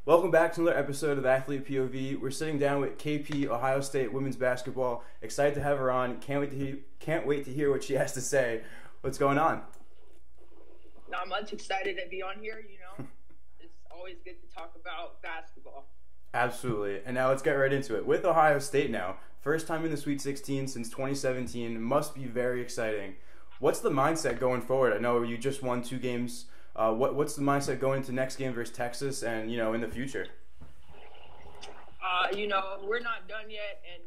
Welcome back to another episode of Athlete POV. We're sitting down with KP, Ohio State women's basketball. Excited to have her on. Can't wait to hear what she has to say. What's going on? Not much. Excited to be on here. It's always good to talk about basketball. Absolutely. And now let's get right into it. With Ohio State now, first time in the Sweet 16 since 2017, must be very exciting. What's the mindset going forward? I know you just won 2 games. What's the mindset going into next game versus Texas and, in the future? We're not done yet. And,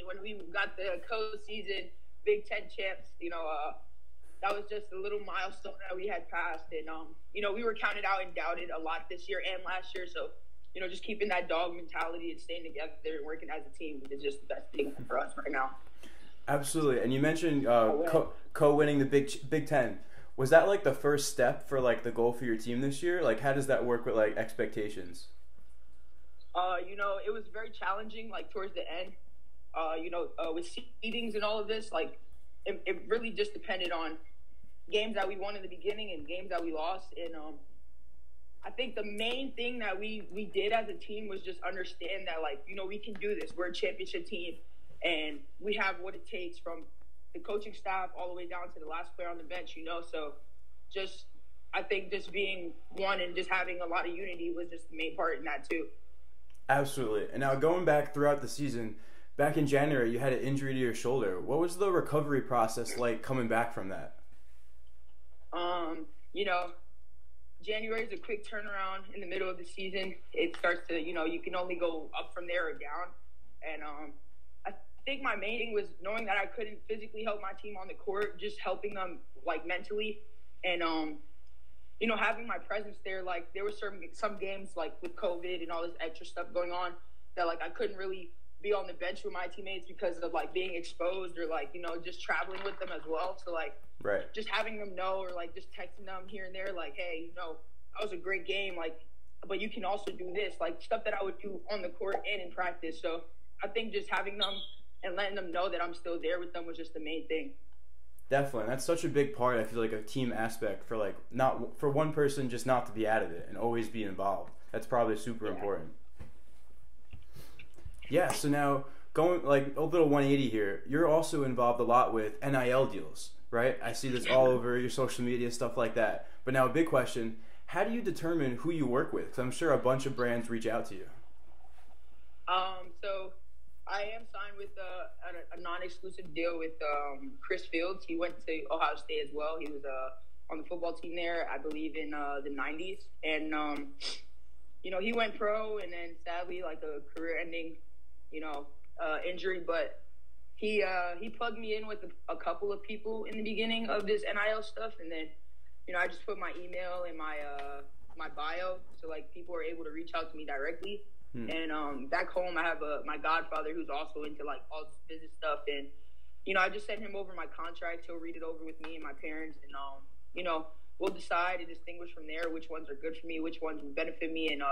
when we got the co-season Big Ten champs, that was just a little milestone that we had passed. And, we were counted out and doubted a lot this year and last year. So, just keeping that dog mentality and staying together and working as a team is just the best thing for us right now. Absolutely. And you mentioned co-winning the Big Ten. Was that like the first step for like the goal for your team this year? Like, how does that work with like expectations? It was very challenging, like towards the end. With seedings and all of this, like it really just depended on games that we won in the beginning and games that we lost. And I think the main thing that we did as a team was just understand that, like, we can do this. We're a championship team, and we have what it takes from the coaching staff all the way down to the last player on the bench, So I think just being one and just having a lot of unity was just the main part in that too. Absolutely. And now going back throughout the season, back in January, you had an injury to your shoulder. What was the recovery process like coming back from that? January is a quick turnaround in the middle of the season. It starts to, you can only go up from there or down. And I think my main thing was knowing that I couldn't physically help my team on the court, just helping them like mentally, and having my presence there. Like there were some games like with COVID and all this extra stuff going on that like I couldn't really be on the bench with my teammates because of like being exposed or like just traveling with them as well. So like just having them know or like just texting them here and there like, hey, that was a great game, like, but you can also do this, like stuff that I would do on the court and in practice. So I think just having them and letting them know that I'm still there with them was just the main thing. Definitely. That's such a big part, I feel like, a team aspect for like not for one person just not to be out of it and always be involved. That's probably super important. Yeah, so now going like a little 180 here, you're also involved a lot with NIL deals, right? I see this all over your social media, stuff like that. But now a big question, how do you determine who you work with? Because I'm sure a bunch of brands reach out to you. So I am signed with a non-exclusive deal with Chris Fields. He went to Ohio State as well. He was on the football team there, I believe, in the 90s. And, he went pro and then sadly like a career-ending, injury. But he plugged me in with a couple of people in the beginning of this NIL stuff. And then, I just put my email in my bio so like people are able to reach out to me directly. And back home, I have my godfather who's also into like all this business stuff, and I just sent him over my contract. He'll read it over with me and my parents, and we'll decide and distinguish from there which ones are good for me, which ones will benefit me, and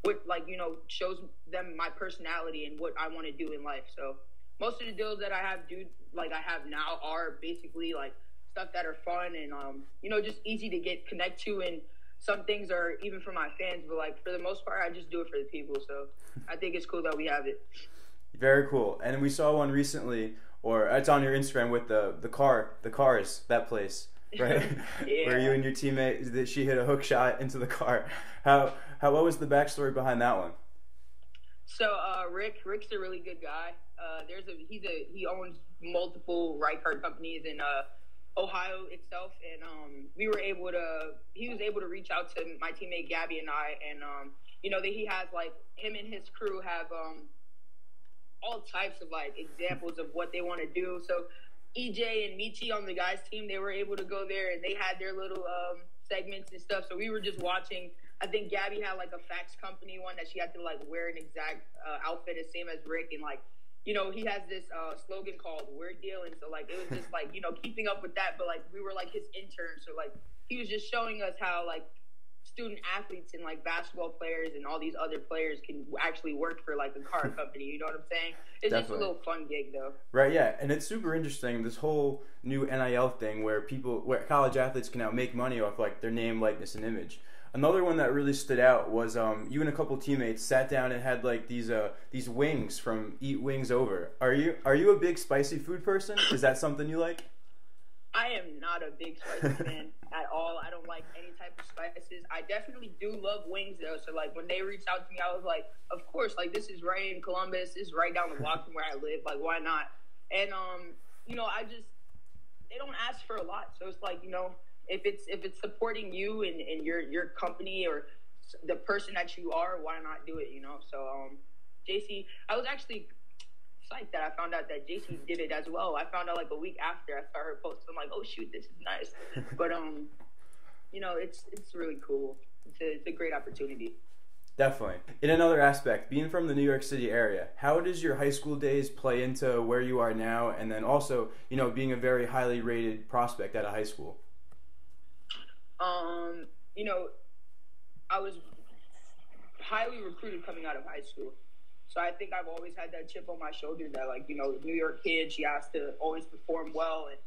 what shows them my personality and what I want to do in life. So most of the deals that I have now are basically like stuff that are fun and just easy to connect to, and some things are even for my fans, but like for the most part, I just do it for the people. So I think it's cool that we have it. Very cool. And we saw one recently, or it's on your Instagram with the cars, that place, right? Yeah. Where you and your teammate, she hit a hook shot into the car. What was the backstory behind that one? So Rick's a really good guy. He owns multiple ride car companies in Ohio itself, and he was able to reach out to my teammate Gabby and I, and that he has like him and his crew have all types of like examples of what they want to do. So EJ and Michi on the guys team, they were able to go there and they had their little segments and stuff. So we were just watching. I think Gabby had like a fax company one that she had to like wear an exact outfit as same as Rick, and like he has this slogan called "We're Dealing." So like it was just like keeping up with that, but like we were like his interns. So like he was just showing us how like student athletes and like basketball players and all these other players can actually work for like a car company. You know what I'm saying? It's Definitely. Just a little fun gig though. Right. Yeah, and it's super interesting, this whole new NIL thing where college athletes can now make money off like their name, likeness, and image. Another one that really stood out was you and a couple teammates sat down and had like these wings from Eat Wings Over. Are you a big spicy food person? Is that something you like? I am not a big spicy fan at all. I don't like any type of spices. I definitely do love wings though. So like when they reached out to me, I was like, of course, like this is right in Columbus. This is right down the block from where I live. Like why not? And they don't ask for a lot. So it's like, if it's supporting you and your company or the person that you are, why not do it? So JC, I was actually psyched that I found out that JC did it as well. I found out like a week after I saw her post. I'm like, oh shoot, this is nice. But it's really cool. It's a great opportunity. Definitely. In another aspect, being from the New York City area, how does your high school days play into where you are now, and then also, being a very highly rated prospect at a high school? I was highly recruited coming out of high school. So I think I've always had that chip on my shoulder that, like, New York kid, she has to always perform well and,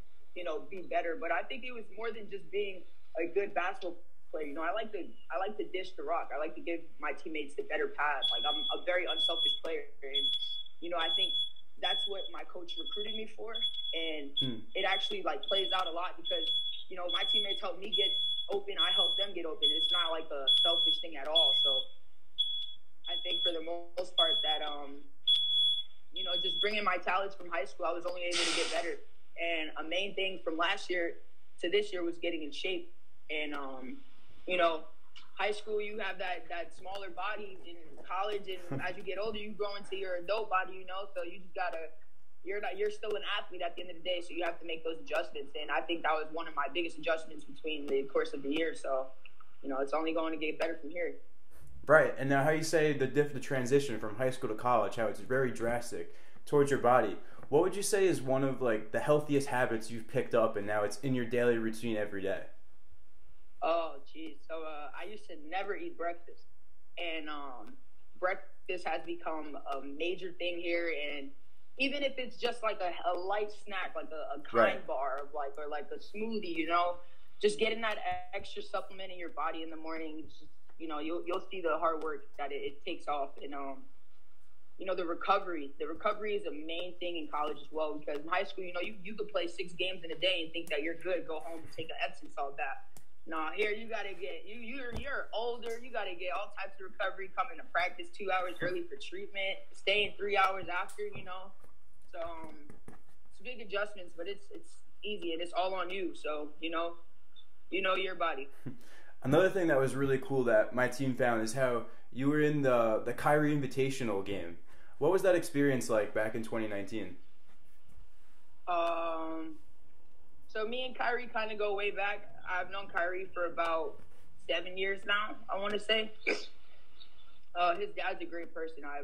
be better. But I think it was more than just being a good basketball player. I like to dish the rock. I like to give my teammates the better pass. Like, I'm a very unselfish player. And, I think that's what my coach recruited me for. And it actually, like, plays out a lot because, my teammates help me get open. I help them get open. It's not like a selfish thing at all. So I think for the most part that, just bringing my talents from high school, I was only able to get better. And a main thing from last year to this year was getting in shape. And, high school, you have that smaller body. In college, and as you get older, you grow into your adult body, so you just you're still an athlete at the end of the day, so you have to make those adjustments. And I think that was one of my biggest adjustments between the course of the year. So, it's only going to get better from here. Right. And now how you say the transition from high school to college, how it's very drastic towards your body. What would you say is one of like the healthiest habits you've picked up and now it's in your daily routine every day? Oh, geez. So I used to never eat breakfast. And breakfast has become a major thing here. And even if it's just like a light snack, like a kind bar or like a smoothie, just getting that extra supplement in your body in the morning, you'll see the hard work that it takes off. And, the recovery is a main thing in college as well, because in high school, you could play 6 games in a day and think that you're good, go home and take an Epsom salt bath. No, here you got to get, you're older, you got to get all types of recovery, coming to practice 2 hours early for treatment, staying 3 hours after, So it's big adjustments, but it's easy and it's all on you. So, your body. Another thing that was really cool that my team found is how you were in the Kyrie Invitational game. What was that experience like back in 2019? So me and Kyrie kind of go way back. I've known Kyrie for about 7 years now, I want to say. His dad's a great person. I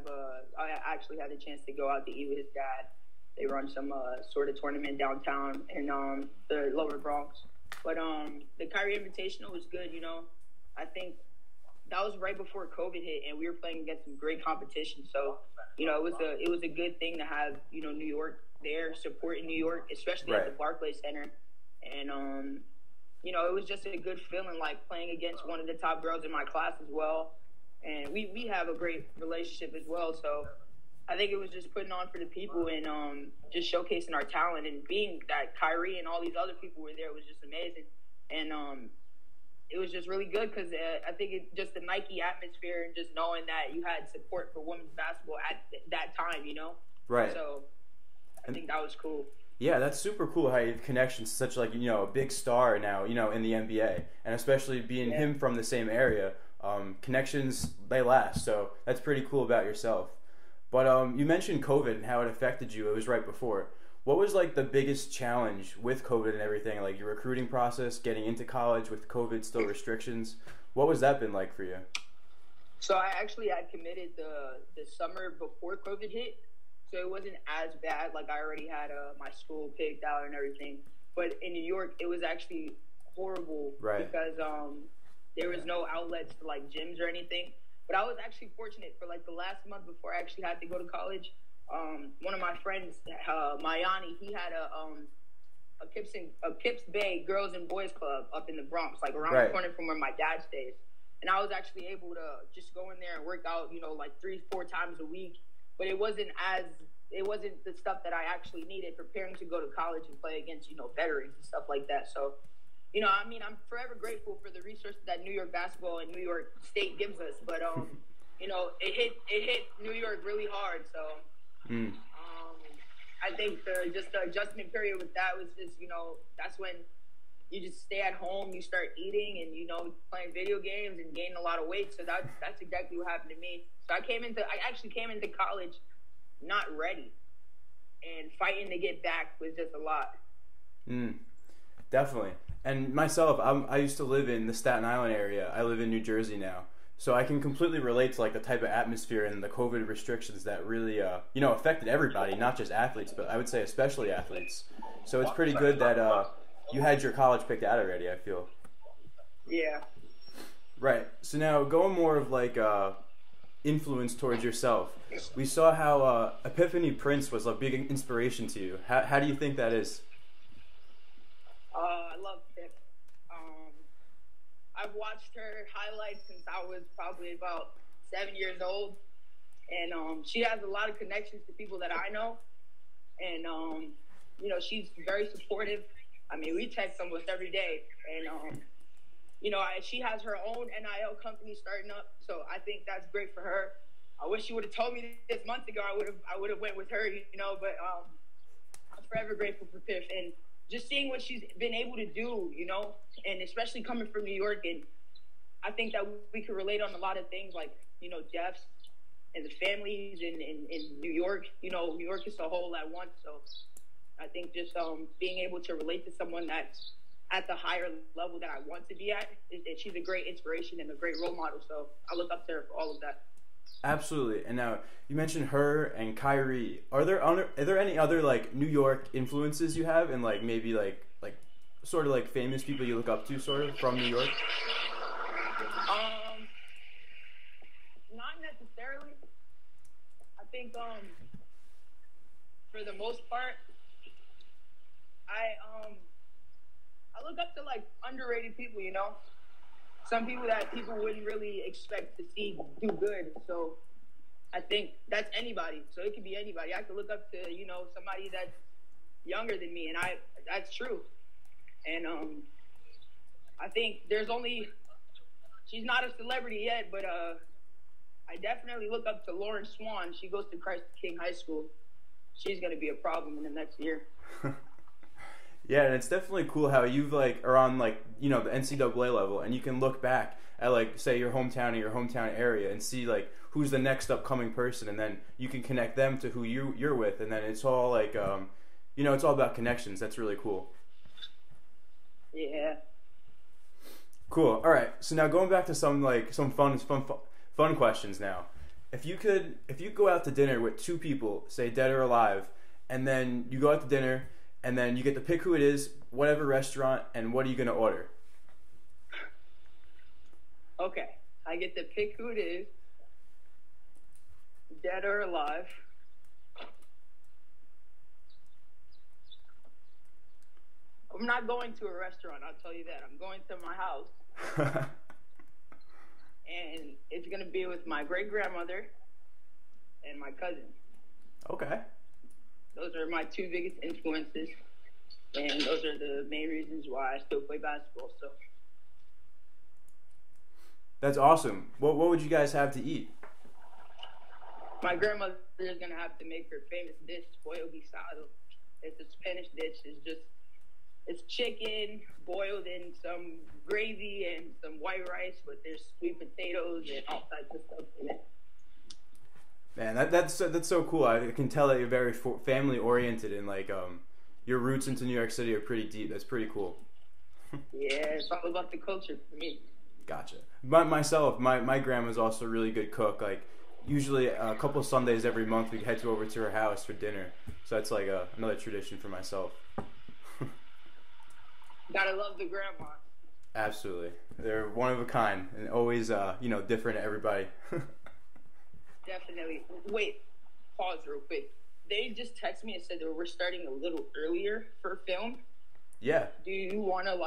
actually had the chance to go out to eat with his dad. They run some sort of tournament downtown in the lower Bronx. But the Kyrie Invitational was good, I think that was right before COVID hit, and we were playing against some great competition. So, it was a good thing to have, New York there, supporting New York, especially at the Barclays Center. And, it was just a good feeling, like playing against one of the top girls in my class as well. And we have a great relationship as well. So I think it was just putting on for the people and just showcasing our talent, and being that Kyrie and all these other people were there was just amazing. And it was just really good because I think it just the Nike atmosphere and just knowing that you had support for women's basketball at that time, Right. So I think that was cool. Yeah, that's super cool how you have connections to such like, a big star now, in the NBA. And especially being him from the same area, connections, they last. So that's pretty cool about yourself. But you mentioned COVID and how it affected you. It was right before. What was like the biggest challenge with COVID and everything? Like your recruiting process, getting into college with COVID still restrictions. What was that been like for you? So I actually had committed the summer before COVID hit. So it wasn't as bad. Like I already had my school picked out and everything. But in New York, it was actually horrible because there was no outlets for like gyms or anything. But I was actually fortunate for like the last month before I actually had to go to college. One of my friends, Mayani, he had a Kips Bay Girls and Boys Club up in the Bronx, like around the corner from where my dad stays. and I was actually able to just go in there and work out, like 3-4 times a week. But it wasn't the stuff that I actually needed preparing to go to college and play against, veterans and stuff like that. So, I'm forever grateful for the resources that New York basketball and New York State gives us. But, it hit New York really hard. So, I think the adjustment period with that was just, that's when you just stay at home, you start eating and, playing video games and gaining a lot of weight. So that's exactly what happened to me. So I actually came into college not ready, and fighting to get back was just a lot. Definitely. And myself, I used to live in the Staten Island area. I live in New Jersey now. So I can completely relate to like the type of atmosphere and the COVID restrictions that really, affected everybody, not just athletes, but I would say especially athletes. So it's pretty good that you had your college picked out already, I feel. Yeah. Right. So now going more of like influence towards yourself. We saw how Epiphany Prince was a big inspiration to you. How do you think that is? I love Pip. I've watched her highlights since I was probably about 7 years old. And she has a lot of connections to people that I know. And, she's very supportive. I mean, we text almost every day. And, she has her own NIL company starting up. So I think that's great for her. I wish she would have told me this months ago. I would have went with her, but I'm forever grateful for Piff. And just seeing what she's been able to do, and especially coming from New York. And I think that we could relate on a lot of things like, deaths and the families in New York. New York is a whole at once. So I think just being able to relate to someone that's at the higher level that I want to be at, she's a great inspiration and a great role model. So I look up to her for all of that. Absolutely. And now you mentioned her and Kyrie. Are there any other like New York influences you have, and like maybe like sort of like famous people you look up to, sort of from New York? Not necessarily. I think for the most part, I look up to like underrated people. Some people that people wouldn't really expect to see do good. So I think that's anybody. So it could be anybody. I could look up to, somebody that's younger than me, and that's true. And I think she's not a celebrity yet, but I definitely look up to Lauren Swan. She goes to Christ King High School. She's going to be a problem in the next year. Yeah, and it's definitely cool how you've are on the NCAA level, and you can look back at say your hometown or your hometown area and see who's the next upcoming person, and then you can connect them to who you're with, and then it's all it's all about connections. That's really cool. Yeah. Cool. All right. So now going back to some fun questions now. If you go out to dinner with two people, say dead or alive, and then you go out to dinner, and then you get to pick who it is, whatever restaurant, and what are you going to order? Okay. I get to pick who it is, dead or alive. I'm not going to a restaurant, I'll tell you that. I'm going to my house. And it's going to be with my great-grandmother and my cousin. Okay. Those are my two biggest influences, and those are the main reasons why I still play basketball. So that's awesome. What would you guys have to eat? My grandmother is gonna have to make her famous dish, pollo guisado. It's a Spanish dish. It's chicken boiled in some gravy and some white rice, but there's sweet potatoes and all types of stuff in it. Man, that's so cool. I can tell that you're very family oriented, and your roots into New York City are pretty deep. That's pretty cool. Yeah, it's all about the culture for me. Gotcha. My grandma's also a really good cook. Usually a couple of Sundays every month we head over to her house for dinner. So that's another tradition for myself. Gotta love the grandma. Absolutely, they're one of a kind and always different to everybody. Definitely. Wait, pause real quick. They just texted me and said that we're starting a little earlier for film. Yeah. Do you want to,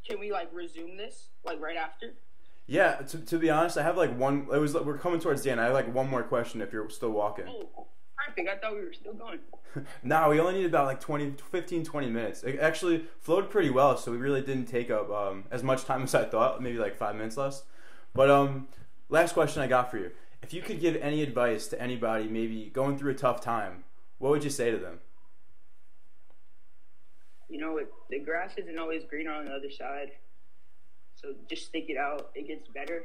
can we, resume this, right after? Yeah, to be honest, I have like one. We're coming towards the end. I have like one more question if you're still walking. Oh, perfect. I thought we were still going. No, we only need about like 20 minutes. It actually flowed pretty well, so we really didn't take up as much time as I thought. Maybe like 5 minutes less. But last question I got for you: if you could give any advice to anybody, maybe going through a tough time, what would you say to them? You know, the grass isn't always greener on the other side. So just stick it out. It gets better.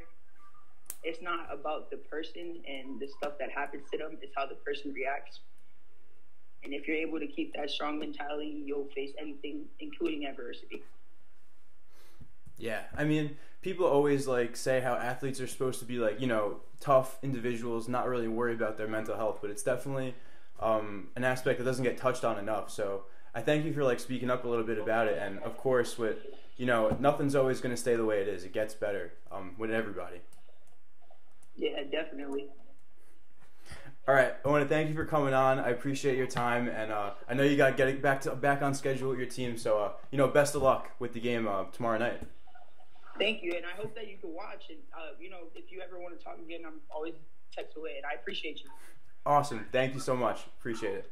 It's not about the person and the stuff that happens to them. It's how the person reacts. And if you're able to keep that strong mentality, you'll face anything, including adversity. Yeah, I mean, people always like say how athletes are supposed to be like, tough individuals, not really worry about their mental health, but it's definitely an aspect that doesn't get touched on enough. So I thank you for like speaking up a little bit about it. And of course, with nothing's always going to stay the way it is. It gets better with everybody. Yeah, definitely. All right, I want to thank you for coming on. I appreciate your time, and I know you got to get back on schedule with your team. So best of luck with the game tomorrow night. Thank you, and I hope that you can watch. And if you ever want to talk again, I'm always text away, and I appreciate you. Awesome, thank you so much. Appreciate it.